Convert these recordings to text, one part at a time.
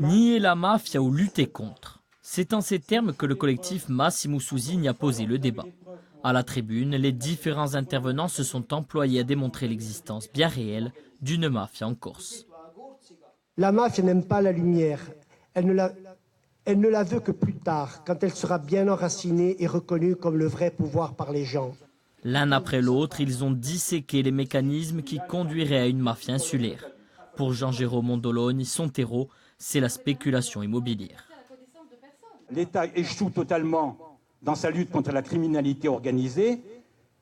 Nier la mafia ou lutter contre. C'est en ces termes que le collectif Massimo Susini a posé le débat. À la tribune, les différents intervenants se sont employés à démontrer l'existence bien réelle d'une mafia en Corse. La mafia n'aime pas la lumière. Elle ne la veut que plus tard, quand elle sera bien enracinée et reconnue comme le vrai pouvoir par les gens. L'un après l'autre, ils ont disséqué les mécanismes qui conduiraient à une mafia insulaire. Pour Jean-Jérôme Mondoloni, son terreau, c'est la spéculation immobilière. L'État échoue totalement dans sa lutte contre la criminalité organisée.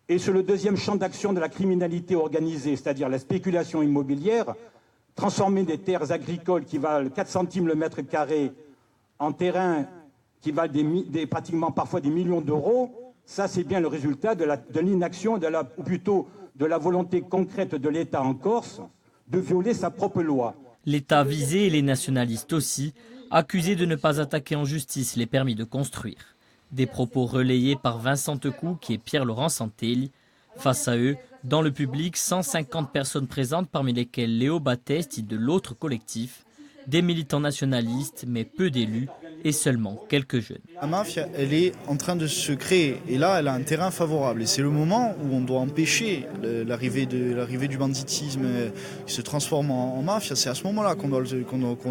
Et sur le deuxième champ d'action de la criminalité organisée, c'est-à-dire la spéculation immobilière, transformer des terres agricoles qui valent 4 centimes le mètre carré en terrains qui valent pratiquement parfois des millions d'euros, ça c'est bien le résultat de l'inaction, ou plutôt de la volonté concrète de l'État en Corse de violer sa propre loi. L'État visé et les nationalistes aussi, accusés de ne pas attaquer en justice les permis de construire. Des propos relayés par Vincent Tecouc et Pierre-Laurent Santelli. Face à eux, dans le public, 150 personnes présentes, parmi lesquelles Léo Battesti de l'autre collectif, des militants nationalistes, mais peu d'élus et seulement quelques jeunes. La mafia, elle est en train de se créer et là, elle a un terrain favorable. Et c'est le moment où on doit empêcher l'arrivée du banditisme qui se transforme en mafia. C'est à ce moment-là qu'on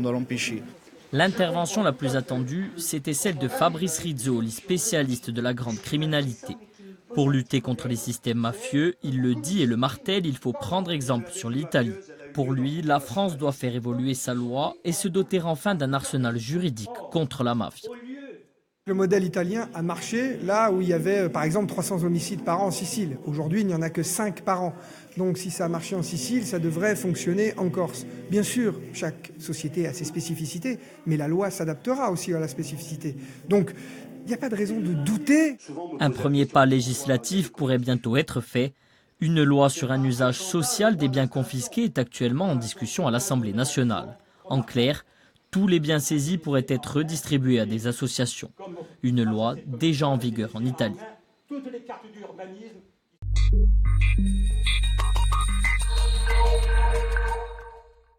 doit l'empêcher. L'intervention la plus attendue, c'était celle de Fabrice Rizzoli, spécialiste de la grande criminalité. Pour lutter contre les systèmes mafieux, il le dit et le martèle, il faut prendre exemple sur l'Italie. Pour lui, la France doit faire évoluer sa loi et se doter enfin d'un arsenal juridique contre la mafia. Le modèle italien a marché là où il y avait par exemple 300 homicides par an en Sicile. Aujourd'hui, il n'y en a que 5 par an. Donc si ça a marché en Sicile, ça devrait fonctionner en Corse. Bien sûr, chaque société a ses spécificités, mais la loi s'adaptera aussi à la spécificité. Donc il n'y a pas de raison de douter. Un premier pas législatif pourrait bientôt être fait. Une loi sur un usage social des biens confisqués est actuellement en discussion à l'Assemblée nationale. En clair, tous les biens saisis pourraient être redistribués à des associations. Une loi déjà en vigueur en Italie. Toutes les cartes d'urbanisme.